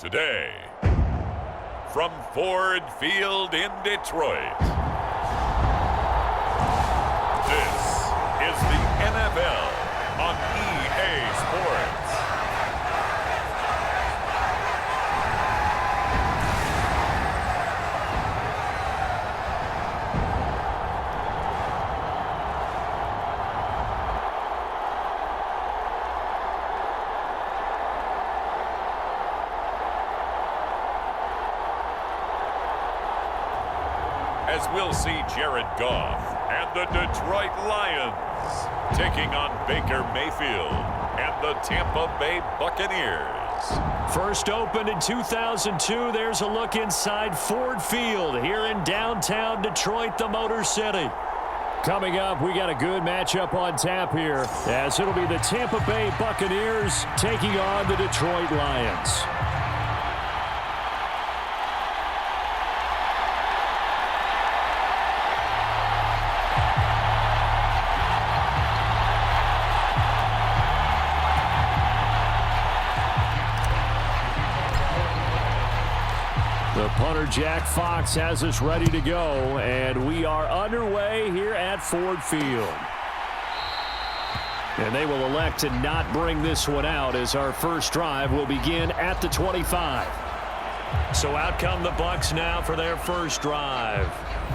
today, from Ford Field in Detroit, this is the NFL on EA Sports. As we'll see Jared Goff and the Detroit Lions taking on Baker Mayfield and the Tampa Bay Buccaneers. First opened in 2002, there's a look inside Ford Field here in downtown Detroit, the Motor City. Coming up, we got a good matchup on tap here, as it'll be the Tampa Bay Buccaneers taking on the Detroit Lions. The punter, Jack Fox, has us ready to go, and we are underway here at Ford Field. And they will elect to not bring this one out, as our first drive will begin at the 25. So out come the Bucs now for their first drive.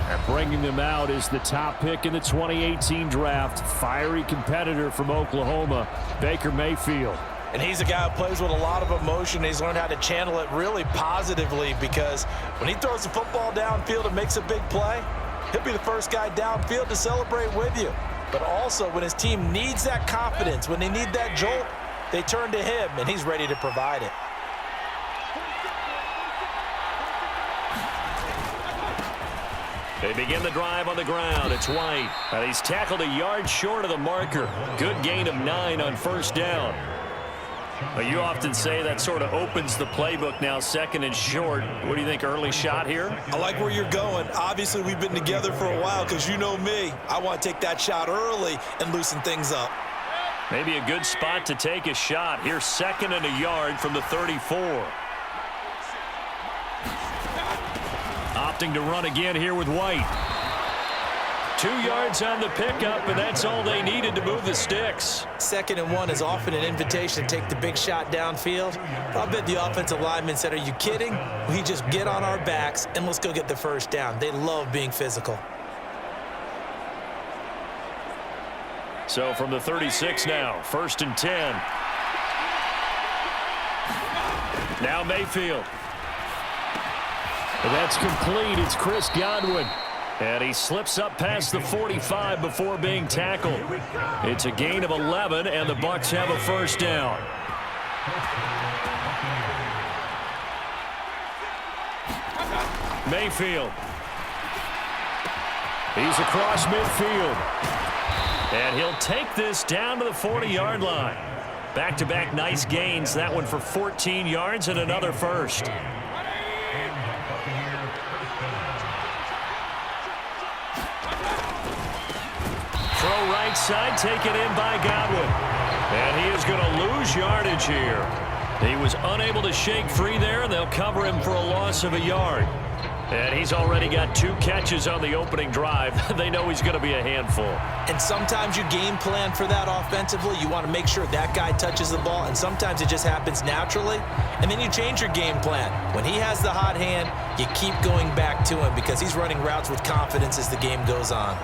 And bringing them out is the top pick in the 2018 draft, fiery competitor from Oklahoma, Baker Mayfield. And he's a guy who plays with a lot of emotion. He's learned how to channel it really positively, because when he throws the football downfield and makes a big play, he'll be the first guy downfield to celebrate with you. But also, when his team needs that confidence, when they need that jolt, they turn to him, and he's ready to provide it. They begin the drive on the ground. It's White. And he's tackled a yard short of the marker. Good gain of 9 on first down. But you often say that sort of opens the playbook now, second and short. What do you think, early shot here? I like where you're going. Obviously, we've been together for a while, because you know me. I want to take that shot early and loosen things up. Maybe a good spot to take a shot. Here's second and a yard from the 34. Opting to run again here with White. 2 yards on the pickup, and that's all they needed to move the sticks. 2nd and 1 is often an invitation to take the big shot downfield. I bet the offensive lineman said, "Are you kidding? We just get on our backs and let's go get the first down." They love being physical. So from the 36 now, 1st and 10. Now Mayfield. And that's complete. It's Chris Godwin. And he slips up past the 45 before being tackled. It's a gain of 11, and the Bucs have a first down. Mayfield. He's across midfield. And he'll take this down to the 40-yard line. Back-to-back nice gains. That one for 14 yards and another first. Throw right side, taken in by Godwin. And he is going to lose yardage here. He was unable to shake free there, and they'll cover him for a loss of a yard. And he's already got 2 catches on the opening drive. They know he's going to be a handful. And sometimes you game plan for that offensively. You want to make sure that guy touches the ball, and sometimes it just happens naturally. And then you change your game plan. When he has the hot hand, you keep going back to him, because he's running routes with confidence as the game goes on.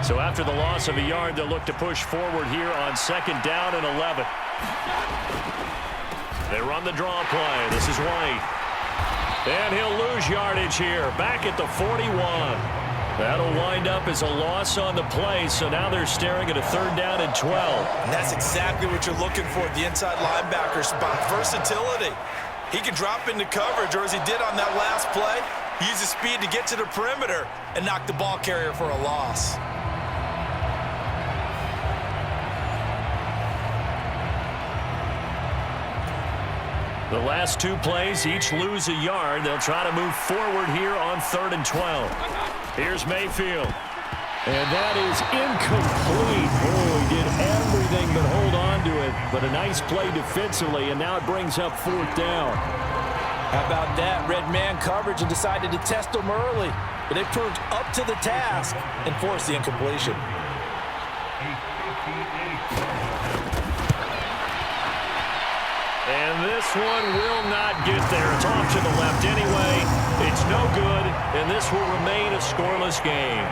So after the loss of a yard, they'll look to push forward here on 2nd down and 11. They run the draw play. This is White. And he'll lose yardage here. Back at the 41. That'll wind up as a loss on the play, so now they're staring at a 3rd down and 12. And that's exactly what you're looking for at the inside linebacker spot. Versatility. He can drop into coverage, or as he did on that last play, use his speed to get to the perimeter and knock the ball carrier for a loss. The last 2 plays each lose a yard. They'll try to move forward here on 3rd and 12. Here's Mayfield. And that is incomplete. Oh, he did everything but hold on to it. But a nice play defensively, and now it brings up 4th down. How about that? Red man coverage and decided to test them early. But they proved up to the task and forced the incompletion. And this one will not get there. It's off to the left anyway. It's no good, and this will remain a scoreless game.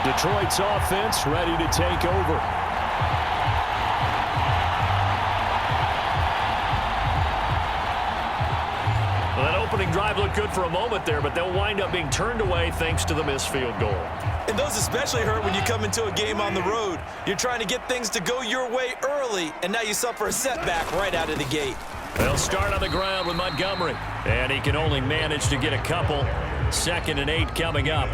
Detroit's offense ready to take over. Well, that opening drive looked good for a moment there, but they'll wind up being turned away thanks to the missed field goal. And those especially hurt when you come into a game on the road. You're trying to get things to go your way early, and now you suffer a setback right out of the gate. They'll start on the ground with Montgomery, and he can only manage to get a couple. 2nd and 8 coming up.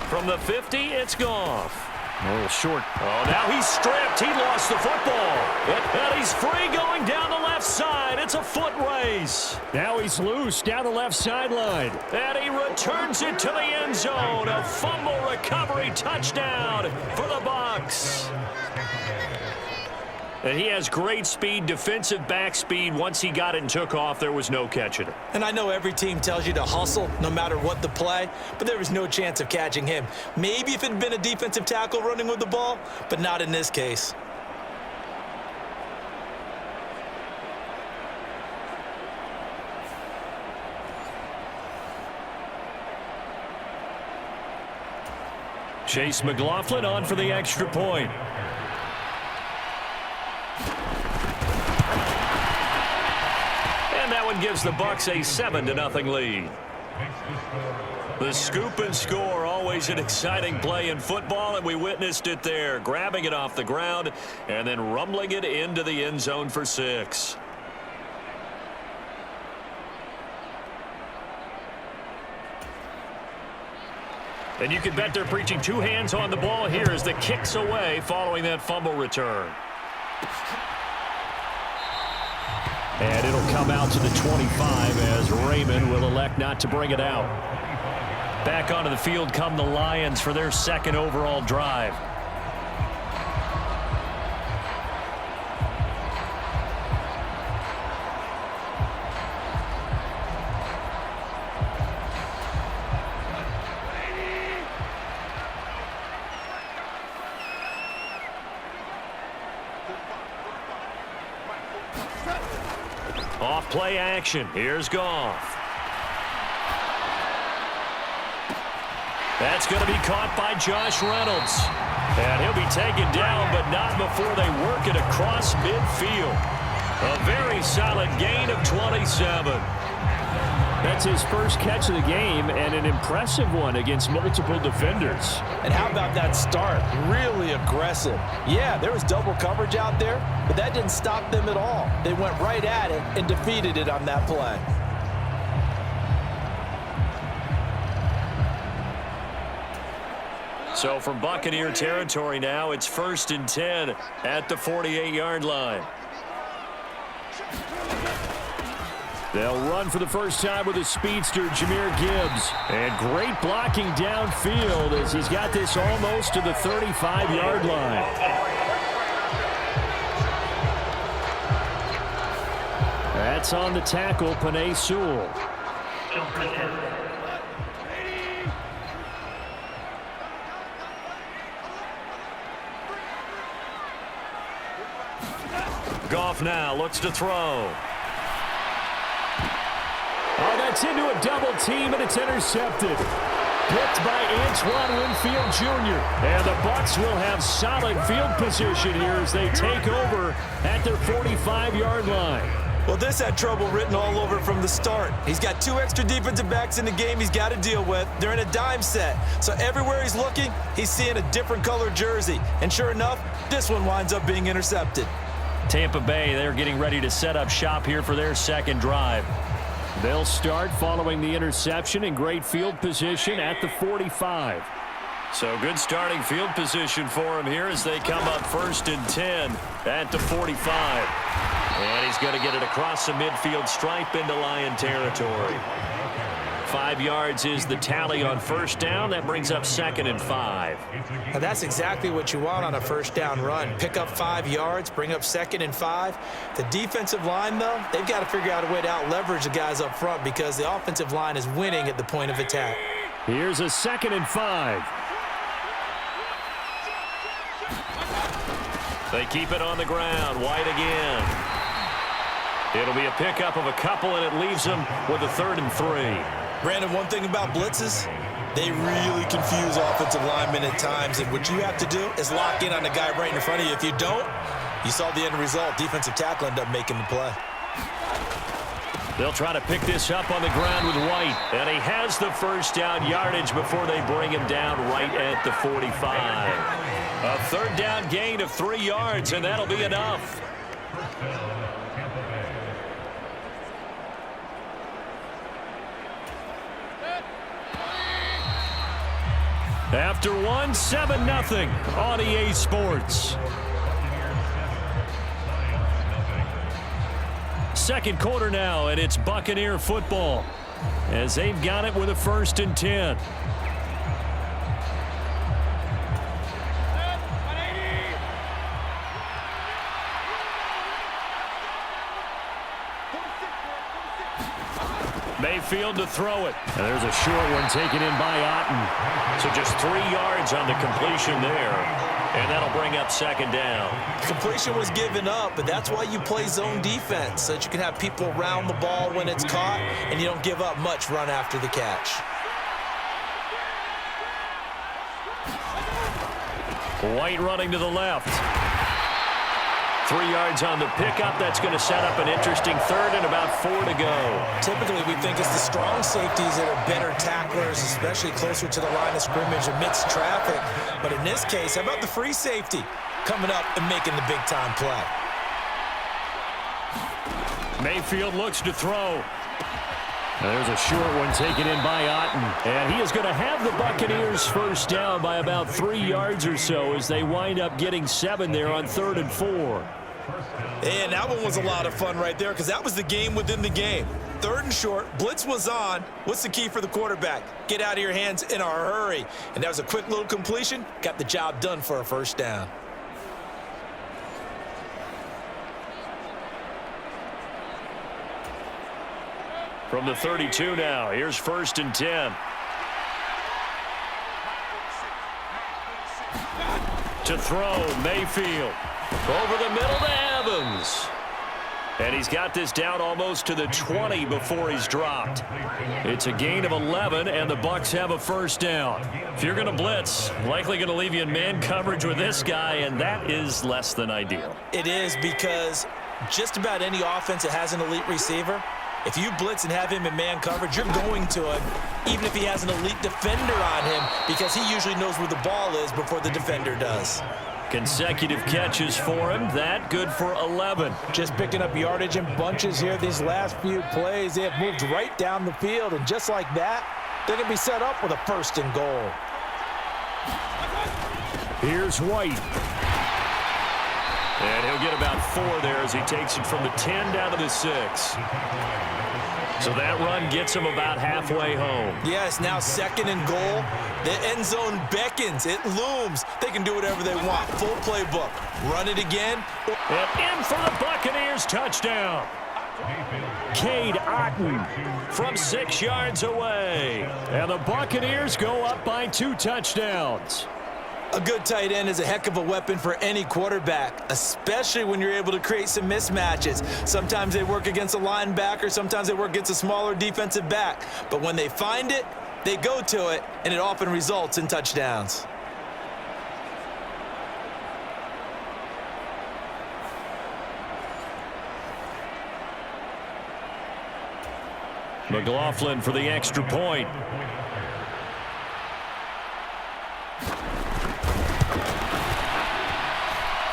From the 50, it's Goff. A little short. Oh, now he's stripped. He lost the football. And he's free going down the left side. It's a foot race. Now he's loose down the left sideline. And he returns it to the end zone. A fumble recovery touchdown for the Bucs. And he has great speed, defensive back speed. Once he got it and took off, there was no catching it. And I know every team tells you to hustle no matter what the play, but there was no chance of catching him. Maybe if it had been a defensive tackle running with the ball, but not in this case. Chase McLaughlin on for the extra point. And that one gives the Bucs a 7-0 lead. The scoop and score, always an exciting play in football, and we witnessed it there, grabbing it off the ground and then rumbling it into the end zone for 6. And you can bet they're preaching 2 hands on the ball here as the kick's away following that fumble return. And it'll come out to the 25 as Raymond will elect not to bring it out. Back onto the field come the Lions for their 2nd overall drive. Off play action. Here's Goff. That's going to be caught by Josh Reynolds. And he'll be taken down, but not before they work it across midfield. A very solid gain of 27. That's his first catch of the game, and an impressive one against multiple defenders. And how about that start? Really aggressive. Yeah, there was double coverage out there, but that didn't stop them at all. They went right at it and defeated it on that play. So from Buccaneer territory now, it's 1st and 10 at the 48-yard line. They'll run for the first time with a speedster, Jahmyr Gibbs. And great blocking downfield as he's got this almost to the 35-yard line. That's on the tackle, Penei Sewell. Goff now looks to throw. Oh, that's into a double team, and it's intercepted. Picked by Antoine Winfield Jr. And the Bucs will have solid field position here as they take over at their 45-yard line. Well, this had trouble written all over from the start. He's got 2 extra defensive backs in the game he's got to deal with. They're in a dime set. So everywhere he's looking, he's seeing a different color jersey. And sure enough, this one winds up being intercepted. Tampa Bay, they're getting ready to set up shop here for their 2nd drive. They'll start following the interception in great field position at the 45. So good starting field position for him here as they come up 1st and 10 at the 45. And he's going to get it across the midfield stripe into Lion territory. 5 yards is the tally on 1st down. That brings up 2nd and 5. Now that's exactly what you want on a 1st down run. Pick up 5 yards, bring up 2nd and 5. The defensive line, though, they've got to figure out a way to out-leverage the guys up front because the offensive line is winning at the point of attack. Here's a 2nd and 5. They keep it on the ground. White again. It'll be a pickup of a couple, and it leaves them with a 3rd and 3. Brandon, one thing about blitzes, they really confuse offensive linemen at times, and what you have to do is lock in on the guy right in front of you. If you don't, you saw the end result. Defensive tackle ended up making the play. They'll try to pick this up on the ground with White, and he has the 1st down yardage before they bring him down right at the 45. A 3rd down gain of 3 yards, and that'll be enough. After one, 7-0 on EA Sports. 2nd quarter now, and it's Buccaneer football as they've got it with a 1st and 10. Mayfield to throw it. And there's a short one taken in by Otten. So just 3 yards on the completion there. And that'll bring up 2nd down. Completion was given up, but that's why you play zone defense, so that you can have people around the ball when it's caught, and you don't give up much run after the catch. White running to the left. 3 yards on the pickup. That's going to set up an interesting 3rd and about 4 to go. Typically, we think it's the strong safeties that are better tacklers, especially closer to the line of scrimmage amidst traffic. But in this case, how about the free safety coming up and making the big-time play? Mayfield looks to throw. There's a short one taken in by Otten. And he is going to have the Buccaneers 1st down by about 3 yards or so as they wind up getting 7 there on 3rd and 4. And that one was a lot of fun right there because that was the game within the game. 3rd and short, blitz was on. What's the key for the quarterback? Get out of your hands in a hurry. And that was a quick little completion. Got the job done for a 1st down. From the 32 now, here's 1st and 10. To throw, Mayfield. Over the middle to Evans. And he's got this down almost to the 20 before he's dropped. It's a gain of 11, and the Bucs have a 1st down. If you're going to blitz, likely going to leave you in man coverage with this guy, and that is less than ideal. It is because just about any offense that has an elite receiver, if you blitz and have him in man coverage, you're going to him, even if he has an elite defender on him, because he usually knows where the ball is before the defender does. Consecutive catches for him. That good for 11. Just picking up yardage in bunches here these last few plays. They have moved right down the field, and just like that, they're going to be set up with a 1st and goal. Here's White. And he'll get about 4 there as he takes it from the 10 down to the 6. So that run gets him about halfway home. Yes, now 2nd and goal. The end zone beckons. It looms. They can do whatever they want. Full playbook. Run it again. And in for the Buccaneers touchdown. Cade Otten from 6 yards away. And the Buccaneers go up by 2 touchdowns. A good tight end is a heck of a weapon for any quarterback, especially when you're able to create some mismatches. Sometimes they work against a linebacker, sometimes they work against a smaller defensive back. But when they find it, they go to it, and it often results in touchdowns. McLaughlin for the extra point.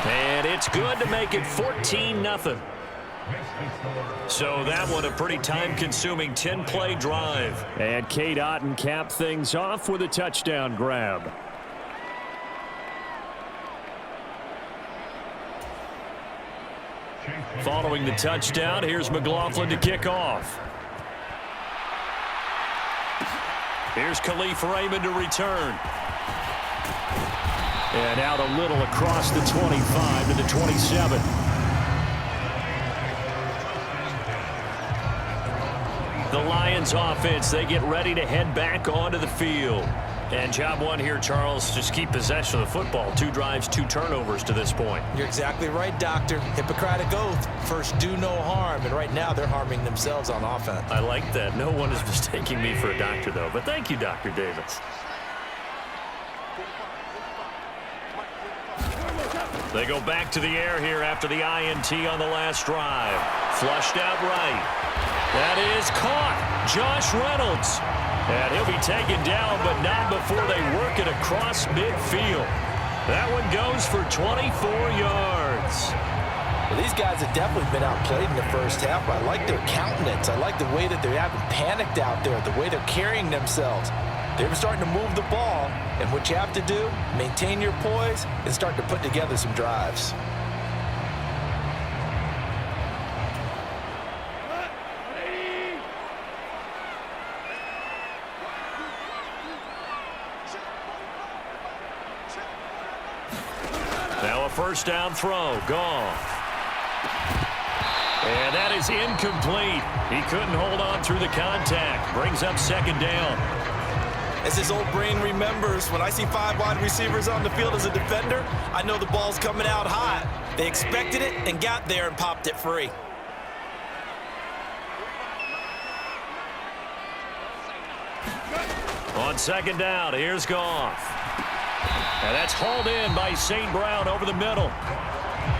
And it's good to make it 14-0. So that one a pretty time-consuming 10-play drive. And Kate Otten capped things off with a touchdown grab. Following the touchdown, here's McLaughlin to kick off. Here's Khalif Raymond to return. And out a little across the 25 to the 27. The Lions offense, they get ready to head back onto the field. And job one here, Charles, just keep possession of the football. 2 drives, 2 turnovers to this point. You're exactly right, Doctor. Hippocratic oath. First, do no harm. And right now, they're harming themselves on offense. I like that. No one is mistaking me for a doctor, though. But thank you, Dr. Davis. They go back to the air here after the INT on the last drive. Flushed out right. That is caught. Josh Reynolds. And he'll be taken down, but not before they work it across midfield. That one goes for 24 yards. Well, these guys have definitely been outplayed in the first half. I like their countenance. I like the way that they haven't panicked out there, the way they're carrying themselves. They're starting to move the ball, and what you have to do, maintain your poise and start to put together some drives. Now a first down throw. Goff. And that is incomplete. He couldn't hold on through the contact. Brings up second down. As his old brain remembers, when I see 5 wide receivers on the field as a defender, I know the ball's coming out hot. They expected it and got there and popped it free. On second down, here's Goff. And that's hauled in by St. Brown over the middle.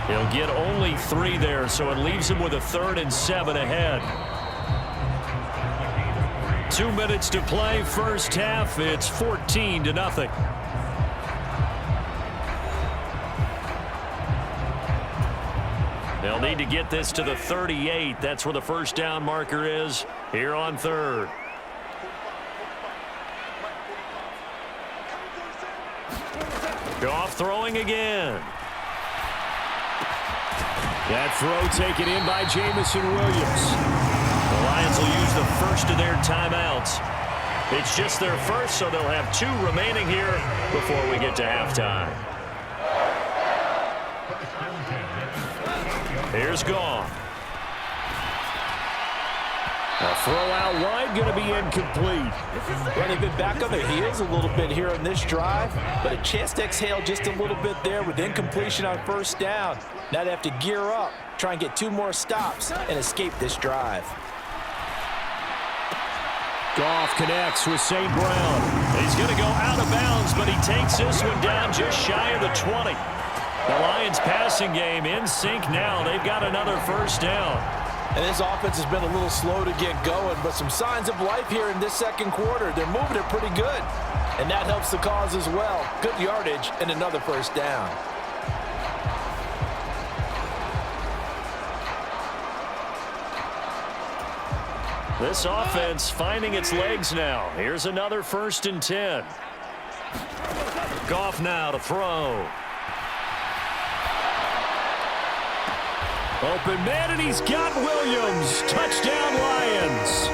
He'll get only 3 there, so it leaves him with a 3rd and 7 ahead. 2 minutes to play, first half. It's 14-0. They'll need to get this to the 38. That's where the first down marker is here on 3rd. Goff throwing again. That throw taken in by Jamison Williams. The Lions will use the first of their timeouts. It's just their first, so they'll have 2 remaining here before we get to halftime. Here's Goff. A throw out wide, going to be incomplete. Well, they've been back on their heels a little bit here on this drive, but a chance to exhale just a little bit there with incompletion on first down. Now they have to gear up, try and get 2 more stops, and escape this drive. Goff connects with St. Brown. He's going to go out of bounds, but he takes this one down just shy of the 20. The Lions passing game in sync now. They've got another first down. And this offense has been a little slow to get going, but some signs of life here in this second quarter. They're moving it pretty good, and that helps the cause as well. Good yardage and another first down. This offense finding its legs now. Here's another 1st and 10. Goff now to throw. Open man, and he's got Williams. Touchdown, Lions.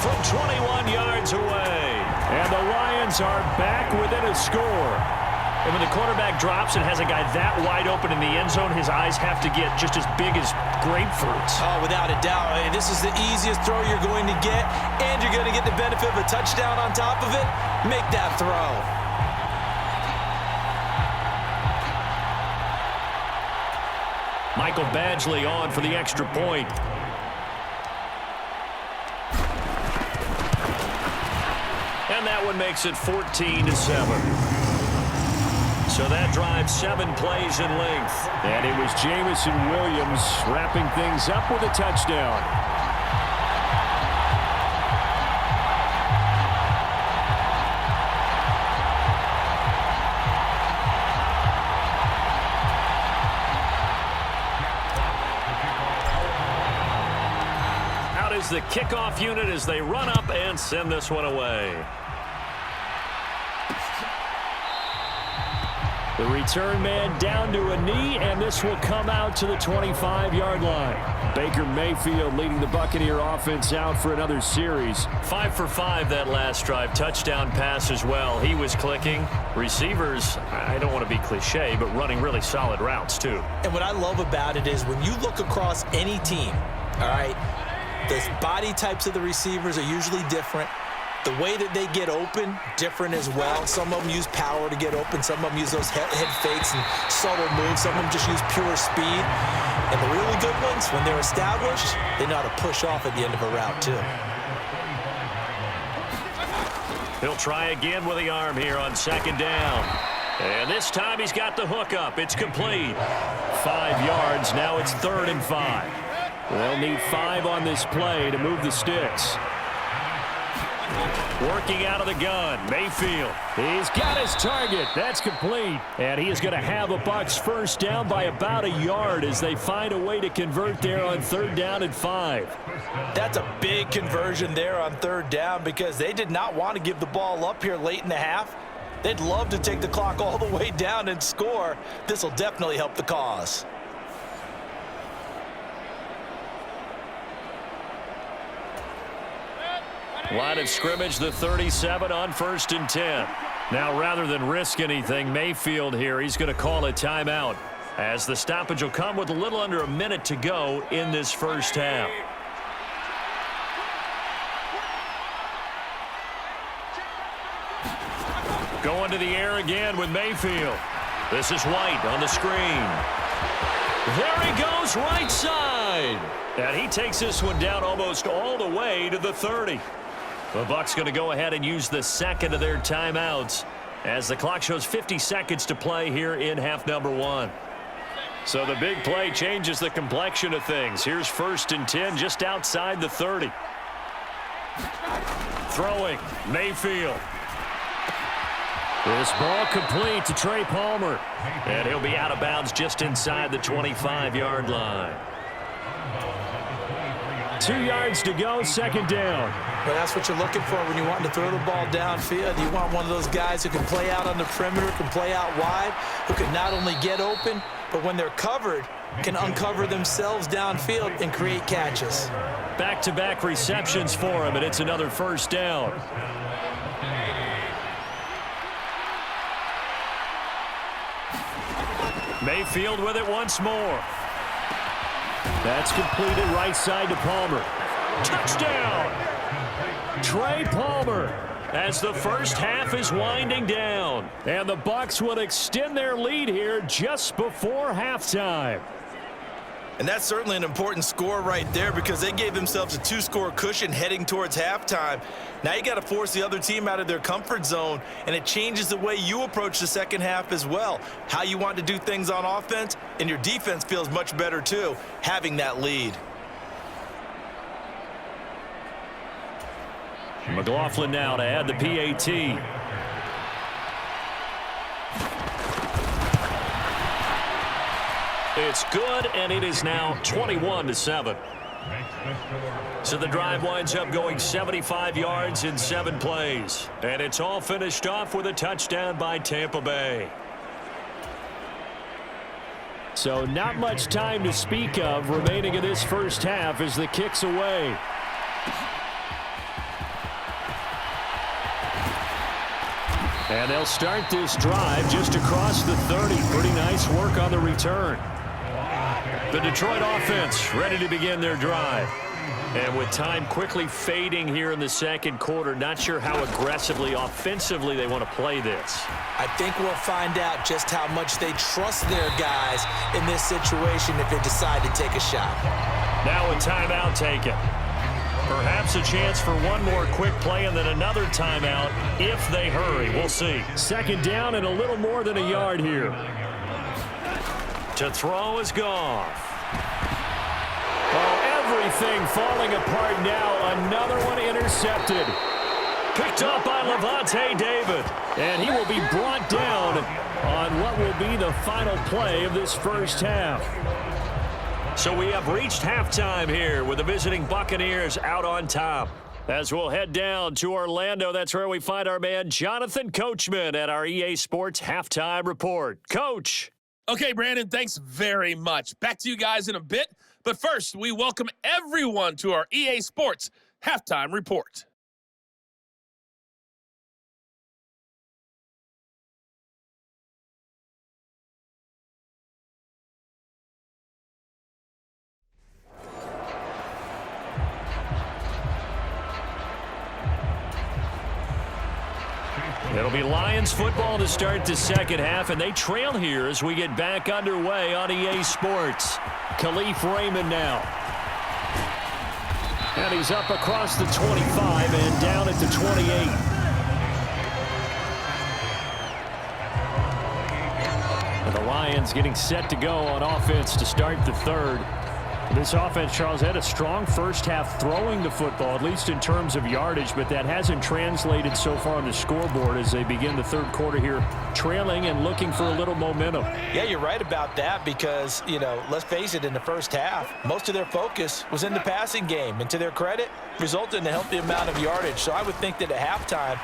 From 21 yards away. And the Lions are back within a score. And when the quarterback drops and has a guy that wide open in the end zone, his eyes have to get just as big as grapefruits. Oh, without a doubt. This is the easiest throw you're going to get, and you're going to get the benefit of a touchdown on top of it. Make that throw. Michael Badgley on for the extra point. And that one makes it 14-7. So that drives 7 plays in length. And it was Jamison Williams wrapping things up with a touchdown. the kickoff unit as they run up and send this one away. The return man down to a knee, and this will come out to the 25-yard line. Baker Mayfield leading the Buccaneer offense out for another series. 5 for 5 that last drive. Touchdown pass as well. He was clicking. Receivers, I don't want to be cliche, but running really solid routes too. And what I love about it is when you look across any team, all right, the body types of the receivers are usually different. The way that they get open, different as well. Some of them use power to get open. Some of them use those head fakes and subtle moves. Some of them just use pure speed. And the really good ones, when they're established, they know how to push off at the end of a route, too. He'll try again with the arm here on second down. And this time he's got the hook up. It's complete. 5 yards. Now it's 3rd and 5. They'll need 5 on this play to move the sticks. Working out of the gun, Mayfield. He's got his target. That's complete. And he is going to have a Bucs first down by about a yard as they find a way to convert there on 3rd down and 5. That's a big conversion there on 3rd down because they did not want to give the ball up here late in the half. They'd love to take the clock all the way down and score. This will definitely help the cause. Line of scrimmage, the 37 on 1st and 10. Now, rather than risk anything, Mayfield here, he's going to call a timeout as the stoppage will come with a little under a minute to go in this first half. Going to the air again with Mayfield. This is White on the screen. There he goes, right side. And he takes this one down almost all the way to the 30. The Bucs going to go ahead and use the second of their timeouts as the clock shows 50 seconds to play here in half number 1. So the big play changes the complexion of things. Here's 1st and 10 just outside the 30. Throwing, Mayfield. This ball complete to Trey Palmer. And he'll be out of bounds just inside the 25-yard line. 2 yards to go, 2nd down. Well, that's what you're looking for when you want to throw the ball downfield. You want one of those guys who can play out on the perimeter, can play out wide, who can not only get open, but when they're covered, can uncover themselves downfield and create catches. Back-to-back receptions for him, and it's another 1st down. Mayfield with it once more. That's completed right side to Palmer. Touchdown! Trey Palmer as the first half is winding down. And the Bucs will extend their lead here just before halftime. And that's certainly an important score right there because they gave themselves a 2-score cushion heading towards halftime. Now you got to force the other team out of their comfort zone, and it changes the way you approach the second half as well. How you want to do things on offense, and your defense feels much better too, having that lead. McLaughlin now to add the PAT. It's good, and it is now 21-7. So the drive winds up going 75 yards in 7 plays. And it's all finished off with a touchdown by Tampa Bay. So not much time to speak of remaining in this first half as the kick's away. And they'll start this drive just across the 30. Pretty nice work on the return. The Detroit offense ready to begin their drive. And with time quickly fading here in the second quarter, not sure how aggressively, offensively they want to play this. I think we'll find out just how much they trust their guys in this situation if they decide to take a shot. Now a timeout taken. Perhaps a chance for one more quick play and then another timeout if they hurry. We'll see. 2nd down and a little more than a yard here. To throw is Goff. Oh, everything falling apart now. Another one intercepted. Picked up by Levante David. And he will be brought down on what will be the final play of this first half. So we have reached halftime here with the visiting Buccaneers out on top. As we'll head down to Orlando, that's where we find our man Jonathan Coachman at our EA Sports Halftime Report. Coach. Okay, Brandon, thanks very much. Back to you guys in a bit. But first, we welcome everyone to our EA Sports Halftime Report. It'll be Lions football to start the second half, and they trail here as we get back underway on EA Sports. Khalif Raymond now. And he's up across the 25 and down at the 28. And the Lions getting set to go on offense to start the third. This offense, Charles, had a strong first half throwing the football, at least in terms of yardage, but that hasn't translated so far on the scoreboard as they begin the third quarter here, trailing and looking for a little momentum. Yeah, you're right about that because, let's face it, in the first half, most of their focus was in the passing game. And to their credit, resulted in a healthy amount of yardage. So I would think that at halftime,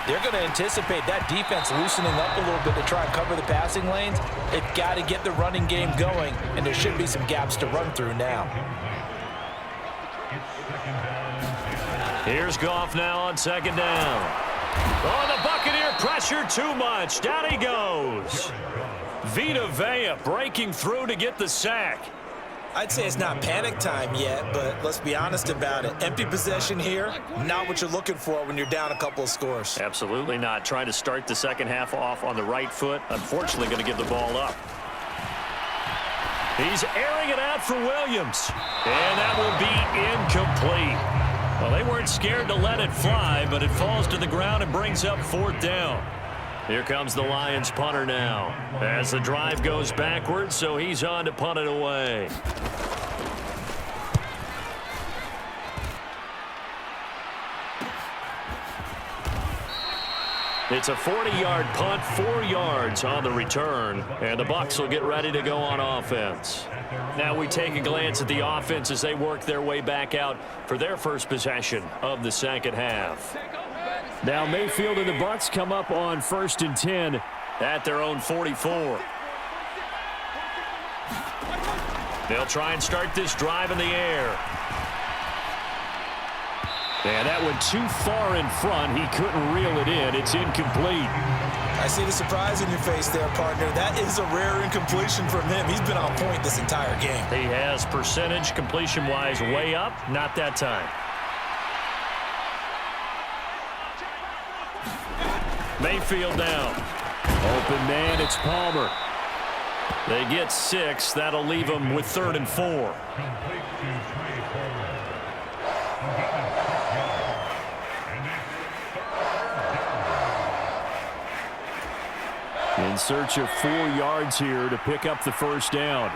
they're going to anticipate that defense loosening up a little bit to try and cover the passing lanes. They've got to get the running game going, and there should be some gaps to run through now. Here's Goff now on second down. Oh, the Buccaneer pressure too much. Down he goes. Vita Vea breaking through to get the sack. I'd say it's not panic time yet, but let's be honest about it. Empty possession here, not what you're looking for when you're down a couple of scores. Absolutely not. Trying to start the second half off on the right foot. Unfortunately, going to give the ball up. He's airing it out for Williams. And that will be incomplete. Well, they weren't scared to let it fly, but it falls to the ground and brings up fourth down. Here comes the Lions punter now as the drive goes backwards, so he's on to punt it away. It's a 40-yard punt, 4 yards on the return, and the Bucs will get ready to go on offense. Now we take a glance at the offense as they work their way back out for their first possession of the second half. Now Mayfield and the Bucs come up on 1st and 10 at their own 44. They'll try and start this drive in the air. And that went too far in front. He couldn't reel it in. It's incomplete. I see the surprise in your face there, partner. That is a rare incompletion from him. He's been on point this entire game. He has percentage completion-wise way up. Not that time. Mayfield now. Open man, it's Palmer. They get 6. That'll leave them with 3rd and 4. In search of 4 yards here to pick up the first down.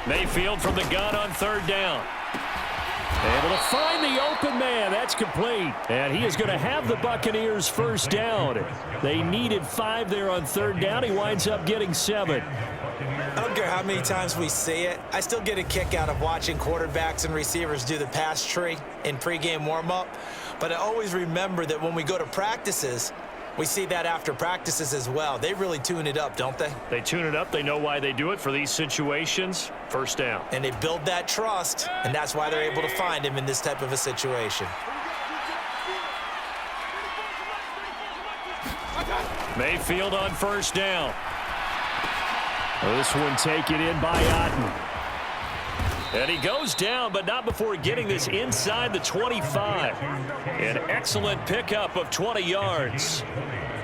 Mayfield from the gun on 3rd down. Able to find the open man. That's complete. And he is going to have the Buccaneers first down. They needed 5 there on 3rd down. He winds up getting 7. I don't care how many times we say it. I still get a kick out of watching quarterbacks and receivers do the pass tree in pregame warm-up. But I always remember that when we go to practices, we see that after practices as well. They really tune it up, don't they? They tune it up. They know why they do it for these situations. First down. And they build that trust, and that's why they're able to find him in this type of a situation. Mayfield on 1st down. This one taken in by Otten. And he goes down, but not before getting this inside the 25. An excellent pickup of 20 yards.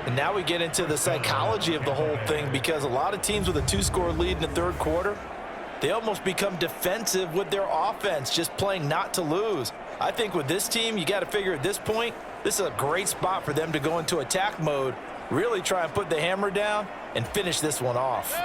And now we get into the psychology of the whole thing, because a lot of teams with a 2-score lead in the 3rd quarter, they almost become defensive with their offense, just playing not to lose. I think with this team, you got to figure at this point, this is a great spot for them to go into attack mode, really try and put the hammer down and finish this one off.